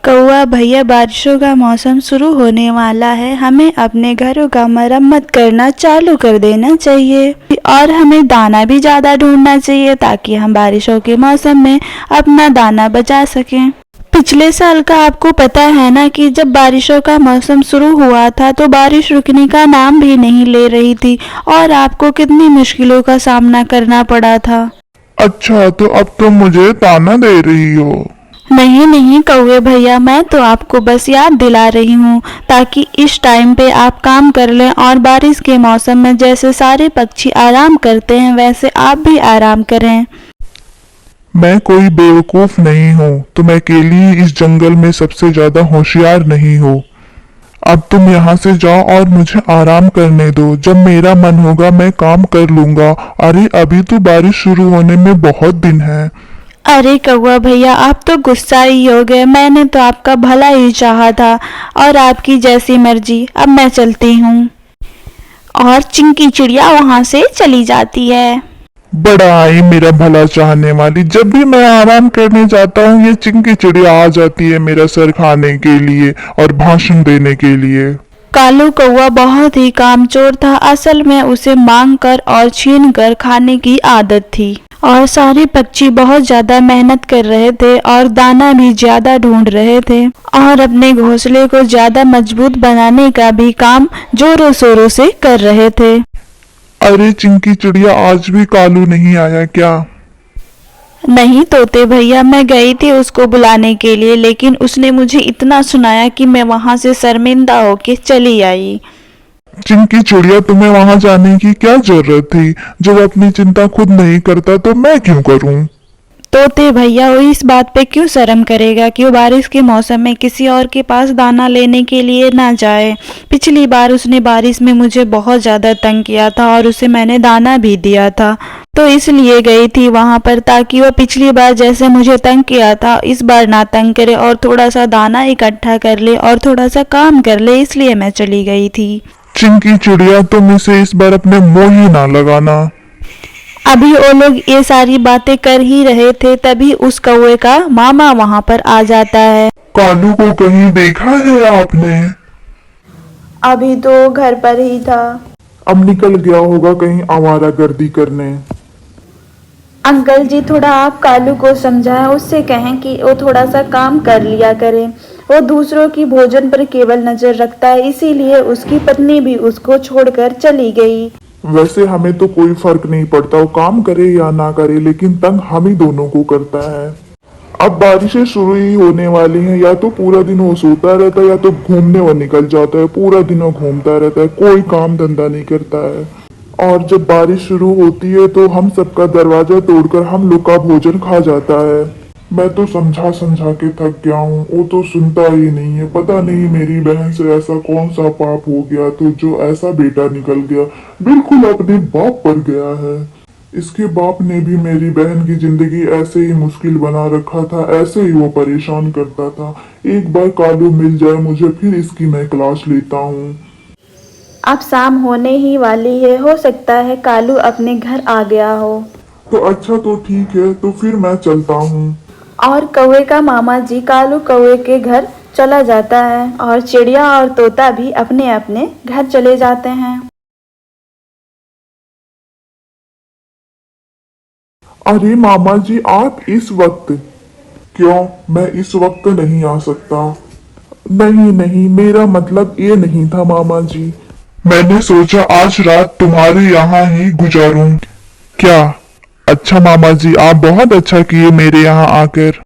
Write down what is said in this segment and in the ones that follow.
कौआ भैया, बारिशों का मौसम शुरू होने वाला है। हमें अपने घरों का मरम्मत करना चालू कर देना चाहिए और हमें दाना भी ज़्यादा ढूंढना चाहिए ताकि हम बारिशों के मौसम में अपना दाना बचा सकें। पिछले साल का आपको पता है ना कि जब बारिशों का मौसम शुरू हुआ था तो बारिश रुकने का नाम भी नहीं ले रही थी और आपको कितनी मुश्किलों का सामना करना पड़ा था। अच्छा, तो अब तुम मुझे ताना दे रही हो? नहीं नहीं कौवे भैया, मैं तो आपको बस याद दिला रही हूँ ताकि इस टाइम पे आप काम कर लें और बारिश के मौसम में जैसे सारे पक्षी आराम करते हैं वैसे आप भी आराम करें। मैं कोई बेवकूफ नहीं हूँ। तुम अकेली इस जंगल में सबसे ज्यादा होशियार नहीं हो। अब तुम यहाँ से जाओ और मुझे आराम करने दो। जब मेरा मन होगा मैं काम कर लूंगा। अरे अभी तो बारिश शुरू होने में बहुत दिन है। अरे कौवा भैया, आप तो गुस्सा ही हो गए। मैंने तो आपका भला ही चाहा था और आपकी जैसी मर्जी। अब मैं चलती हूँ। और चिंकी चिड़िया वहाँ से चली जाती है। बड़ा आई मेरा भला चाहने वाली। जब भी मैं आराम करने जाता हूँ ये चिंकी चिड़िया आ जाती है मेरा सर खाने के लिए और भाषण देने के लिए। कालू कौवा बहुत ही कामचोर था। असल में उसे मांग कर और छीन कर खाने की आदत थी और सारे पक्षी बहुत ज्यादा मेहनत कर रहे थे और दाना भी ज्यादा ढूंढ रहे थे और अपने घोंसले को ज्यादा मजबूत बनाने का भी काम जोरों शोरों से कर रहे थे। अरे चिंकी चिड़िया, आज भी कालू नहीं आया क्या? नहीं तोते भैया, मैं गई थी उसको बुलाने के लिए लेकिन उसने मुझे इतना सुनाया कि मैं वहां से शर्मिंदा होके चली आई। चिंकी चिड़िया, तुम्हें वहां जाने की क्या जरूरत थी? जब अपनी चिंता खुद नहीं करता तो मैं क्यों करूं? तोते भैया, वो इस बात पे क्यों शर्म करेगा कि वो बारिश के मौसम में किसी और के पास दाना लेने के लिए ना जाए। पिछली बार उसने बारिश में मुझे बहुत ज्यादा तंग किया था और उसे मैंने दाना भी दिया था, तो इसलिए गई थी वहां पर ताकि वह पिछली बार जैसे मुझे तंग किया था इस बार ना तंग करे और थोड़ा सा दाना इकट्ठा कर ले और थोड़ा सा काम कर ले, इसलिए मैं चली गई थी। चिंकी चिड़िया, तुम इसे इस बार अपने मुंह ही ना लगाना। अभी वो लोग ये सारी बातें कर ही रहे थे तभी उस कौवे का मामा वहां पर आ जाता है। कालू को कहीं देखा है आपने? अभी तो घर पर ही था। अब निकल गया होगा कहीं आवारागर्दी करने। अंकल जी, थोड़ा आप कालू को समझाएं, उससे कहें कि वो थोड़ा सा काम कर लिया करे। वो दूसरों की भोजन पर केवल नजर रखता है, इसीलिए उसकी पत्नी भी उसको छोड़कर चली गई। वैसे हमें तो कोई फर्क नहीं पड़ता वो काम करे या ना करे, लेकिन तंग हम ही दोनों को करता है। अब बारिशें शुरू ही होने वाली हैं। या तो पूरा दिन वो सोता रहता है या तो घूमने वो निकल जाता है। पूरा दिन वो घूमता रहता है, कोई काम धंधा नहीं करता है। और जब बारिश शुरू होती है तो हम सबका दरवाजा तोड़कर हम लोग का भोजन खा जाता है। मैं तो समझा समझा के थक गया हूँ, वो तो सुनता ही नहीं है। पता नहीं मेरी बहन से ऐसा कौन सा पाप हो गया तो जो ऐसा बेटा निकल गया, बिल्कुल अपने बाप पर गया है। इसके बाप ने भी मेरी बहन की जिंदगी ऐसे ही मुश्किल बना रखा था, ऐसे ही वो परेशान करता था। एक बार कालू मिल जाए मुझे, फिर इसकी मैं क्लास लेता हूँ। अब शाम होने ही वाली है, हो सकता है कालू अपने घर आ गया हो। तो अच्छा, तो ठीक है, तो फिर मैं चलता हूँ। और कौवे का मामा जी कालू कौवे के घर चला जाता है और चिड़िया और तोता भी अपने अपने घर चले जाते हैं। अरे मामा जी, आप इस वक्त? क्यों, मैं इस वक्त नहीं आ सकता? नहीं नहीं, मेरा मतलब ये नहीं था मामा जी। मैंने सोचा आज रात तुम्हारे यहाँ ही गुजारूं। क्या? अच्छा मामा जी, आप बहुत अच्छा किए मेरे यहाँ आकर।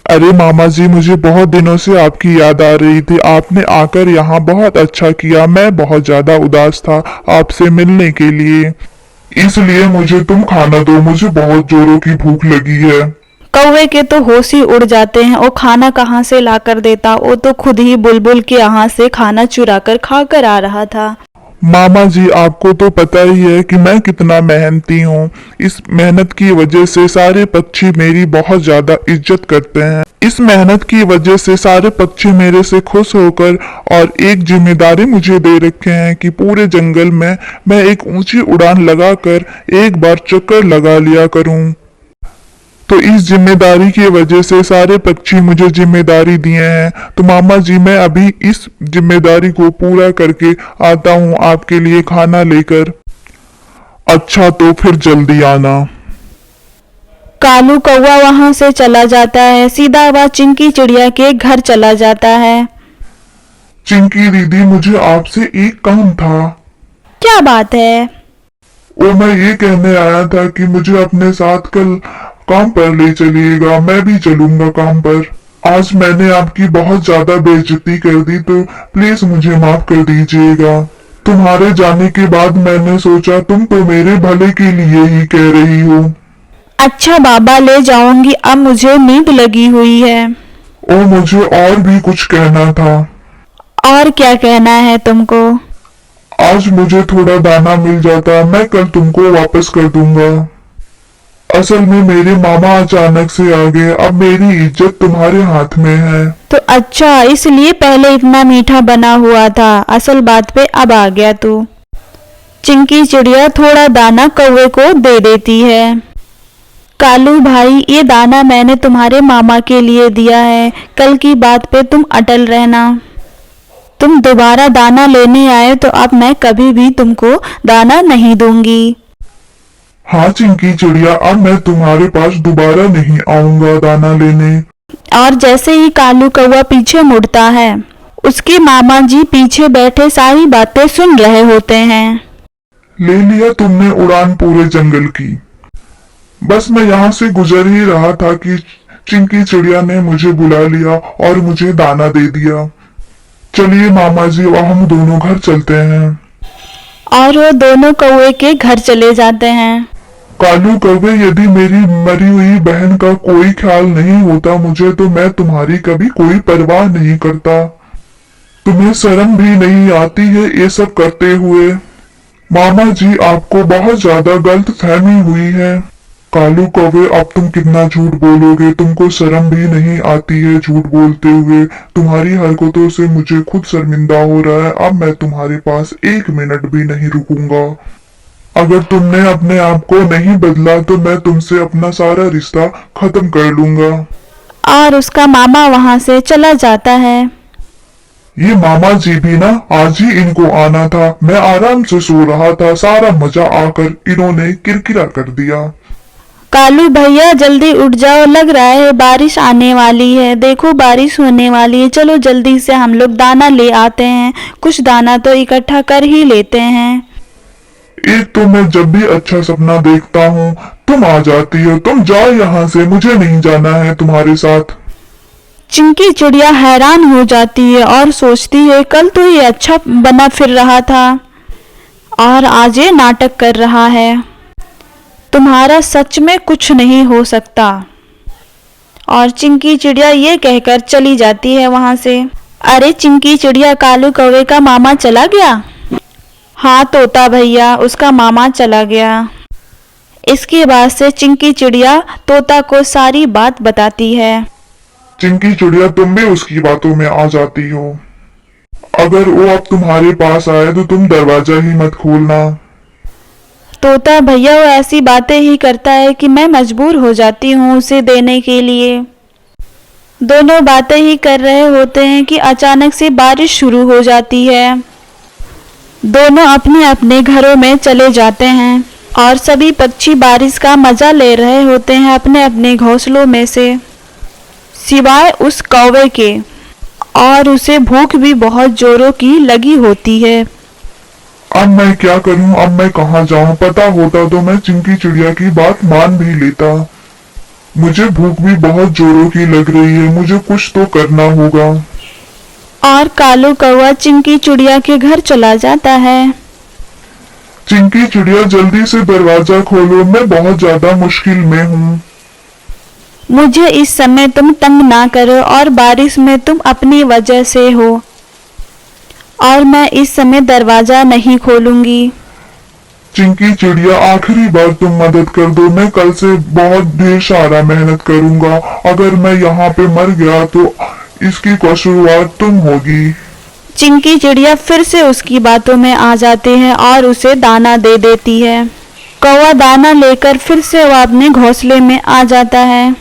अरे मामा जी, मुझे बहुत दिनों से आपकी याद आ रही थी। आपने आकर यहाँ बहुत अच्छा किया। मैं बहुत ज्यादा उदास था आपसे मिलने के लिए, इसलिए मुझे तुम खाना दो, मुझे बहुत जोरों की भूख लगी है। कौवे के तो होश ही उड़ जाते हैं। वो खाना कहाँ से ला कर देता, वो तो खुद ही बुलबुल के यहाँ से खाना चुरा कर खा कर आ रहा था। मामा जी, आपको तो पता ही है कि मैं कितना मेहनती हूँ। इस मेहनत की वजह से सारे पक्षी मेरी बहुत ज्यादा इज्जत करते हैं। इस मेहनत की वजह से सारे पक्षी मेरे से खुश होकर और एक जिम्मेदारी मुझे दे रखे हैं कि पूरे जंगल में मैं एक ऊंची उड़ान लगाकर एक बार चक्कर लगा लिया करूं। तो इस जिम्मेदारी की वजह से सारे पक्षी मुझे जिम्मेदारी दिए हैं। तो मामा जी मैं अभी इस जिम्मेदारी को पूरा करके आता हूँ आपके लिए खाना लेकर। अच्छा तो फिर जल्दी आना। कालू कौवा वहां से चला जाता है, सीधा वह चिंकी चिड़िया के घर चला जाता है। चिंकी दीदी मुझे आपसे एक काम था। क्या बात है? वो मैं ये कहने आया था कि मुझे अपने साथ कल काम पर ले चलिएगा, मैं भी चलूंगा काम पर। आज मैंने आपकी बहुत ज्यादा बेइज्जती कर दी तो प्लीज मुझे माफ कर दीजिएगा। तुम्हारे जाने के बाद मैंने सोचा तुम तो मेरे भले के लिए ही कह रही हो। अच्छा बाबा, ले जाऊंगी, अब मुझे नींद लगी हुई है। और मुझे और भी कुछ कहना था। और क्या कहना है तुमको? आज मुझे थोड़ा दाना मिल जाता, मैं कल तुमको वापस कर दूंगा। असल में मेरे मामा अचानक से आ गए, अब मेरी इज्जत तुम्हारे हाथ में है। तो अच्छा, इसलिए पहले इतना मीठा बना हुआ था, असल बात पे अब आ गया तू। चिंकी चिड़िया थोड़ा दाना कौवे को दे देती है। कालू भाई, ये दाना मैंने तुम्हारे मामा के लिए दिया है, कल की बात पे तुम अटल रहना। तुम दोबारा दाना लेने आए तो अब मैं कभी भी तुमको दाना नहीं दूंगी। हाँ चिंकी चिड़िया, अब मैं तुम्हारे पास दोबारा नहीं आऊंगा दाना लेने। और जैसे ही कालू कौवा पीछे मुड़ता है, उसके मामा जी पीछे बैठे सारी बातें सुन रहे होते हैं। ले लिया तुमने उड़ान पूरे जंगल की। बस मैं यहाँ से गुजर ही रहा था कि चिंकी चिड़िया ने मुझे बुला लिया और मुझे दाना दे दिया। चलिए मामा जी, अब हम दोनों घर चलते हैं। और वो दोनों कौवे के घर चले जाते हैं। कालू कौवे, यदि मेरी मरी हुई बहन का कोई ख्याल नहीं होता मुझे, तो मैं तुम्हारी कभी कोई परवाह नहीं करता। तुम्हें शर्म भी नहीं आती है ये सब करते हुए। मामा जी, आपको बहुत ज्यादा गलतफहमी हुई है। कालू कौवे, अब तुम कितना झूठ बोलोगे, तुमको शर्म भी नहीं आती है झूठ बोलते हुए। तुम्हारी हरकतों से मुझे खुद शर्मिंदा हो रहा है। अब मैं तुम्हारे पास एक मिनट भी नहीं रुकूंगा। अगर तुमने अपने आप को नहीं बदला तो मैं तुमसे अपना सारा रिश्ता खत्म कर लूंगा। और उसका मामा वहां से चला जाता है। ये मामा जी भी ना, आज ही इनको आना था। मैं आराम से सो रहा था, सारा मजा आकर इन्होंने किरकिरा कर दिया। कालू भैया जल्दी उठ जाओ, लग रहा है बारिश आने वाली है। देखो बारिश होने वाली है, चलो जल्दी से हम लोग दाना ले आते हैं। कुछ दाना तो इकट्ठा कर ही लेते हैं। एक तो मैं जब भी अच्छा सपना देखता हूँ तुम आ जाती हो। तुम जाओ यहाँ से, मुझे नहीं जाना है तुम्हारे साथ। चिंकी चिड़िया हैरान हो जाती है और सोचती है कल तो ये अच्छा बना फिर रहा था और आज ये नाटक कर रहा है। तुम्हारा सच में कुछ नहीं हो सकता। और चिंकी चिड़िया ये कहकर चली जाती है वहां से। अरे चिंकी चिड़िया, कालू कौवे का मामा चला गया? हाँ तोता भैया, उसका मामा चला गया। इसके बाद से चिंकी चिड़िया तोता को सारी बात बताती है। चिंकी चिड़िया, तुम भी उसकी बातों में आ जाती हो। अगर वो अब तुम्हारे पास आए तो तुम दरवाजा ही मत खोलना। तोता भैया वो ऐसी बातें ही करता है कि मैं मजबूर हो जाती हूँ उसे देने के लिए। दोनों बातें ही कर रहे होते हैं कि अचानक से बारिश शुरू हो जाती है। दोनों अपने अपने घरों में चले जाते हैं और सभी पक्षी बारिश का मजा ले रहे होते हैं अपने अपने घोंसलों में से, सिवाय उस कौवे के। और उसे भूख भी बहुत जोरों की लगी होती है। अब मैं क्या करूं, अब मैं कहाँ जाऊं? पता होता तो मैं चिंकी चिड़िया की बात मान भी लेता। मुझे भूख भी बहुत जोरों की लग रही है, मुझे कुछ तो करना होगा। और कालू कौवा चिंकी चिड़िया के घर चला जाता है। चिंकी चिड़िया, जल्दी से दरवाजा खोलो, मैं बहुत ज्यादा मुश्किल में हूँ। मुझे इस समय तुम तंग ना करो और बारिश में तुम अपनी वजह से हो और मैं इस समय दरवाजा नहीं खोलूंगी। चिंकी चिड़िया, आखिरी बार तुम मदद कर दो, मैं कल से बहुत ढेर सारा मेहनत करूंगा। अगर मैं यहाँ पे मर गया तो इसकी कसूरवार तुम होगी। चिंकी चिड़िया फिर से उसकी बातों में आ जाती है और उसे दाना दे देती है। कौवा दाना लेकर फिर से वह अपने घोंसले में आ जाता है।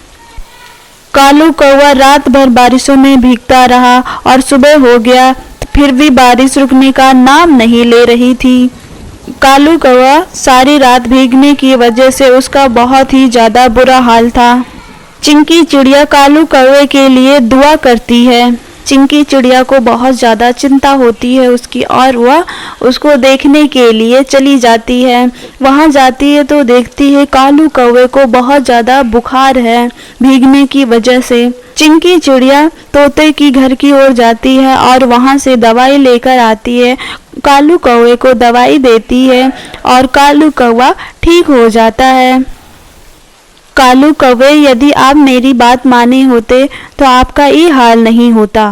कालू कौवा रात भर बारिशों में भीगता रहा और सुबह हो गया, फिर भी बारिश रुकने का नाम नहीं ले रही थी। कालू कौवा सारी रात भीगने की वजह से उसका बहुत ही ज्यादा बुरा हाल था। चिंकी चिड़िया कालू कौवे के लिए दुआ करती है। चिंकी चिड़िया को बहुत ज़्यादा चिंता होती है उसकी, और वह उसको देखने के लिए चली जाती है। वहाँ जाती है तो देखती है कालू कौवे को बहुत ज़्यादा बुखार है भीगने की वजह से। चिंकी चिड़िया तोते की घर की ओर जाती है और वहाँ से दवाई लेकर आती है। कालू कौवे को दवाई देती है और कालू कौवा ठीक हो जाता है। कालू कौवे, यदि आप मेरी बात माने होते तो आपका ये हाल नहीं होता।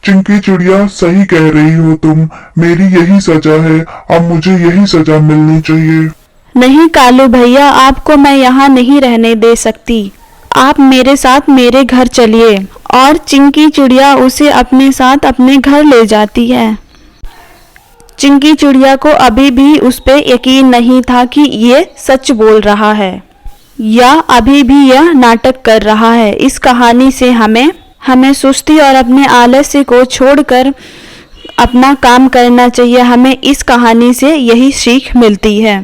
चिंकी चिड़िया सही कह रही हो तुम, मेरी यही सजा है, अब मुझे यही सजा मिलनी चाहिए। नहीं कालू भैया, आपको मैं यहाँ नहीं रहने दे सकती, आप मेरे साथ मेरे घर चलिए। और चिंकी चिड़िया उसे अपने साथ अपने घर ले जाती है। चिंकी चिड़िया को अभी भी उस पे यकीन नहीं था कि ये सच बोल रहा है या अभी भी यह नाटक कर रहा है। इस कहानी से हमें सुस्ती और अपने आलस्य को छोड़कर अपना काम करना चाहिए। हमें इस कहानी से यही सीख मिलती है।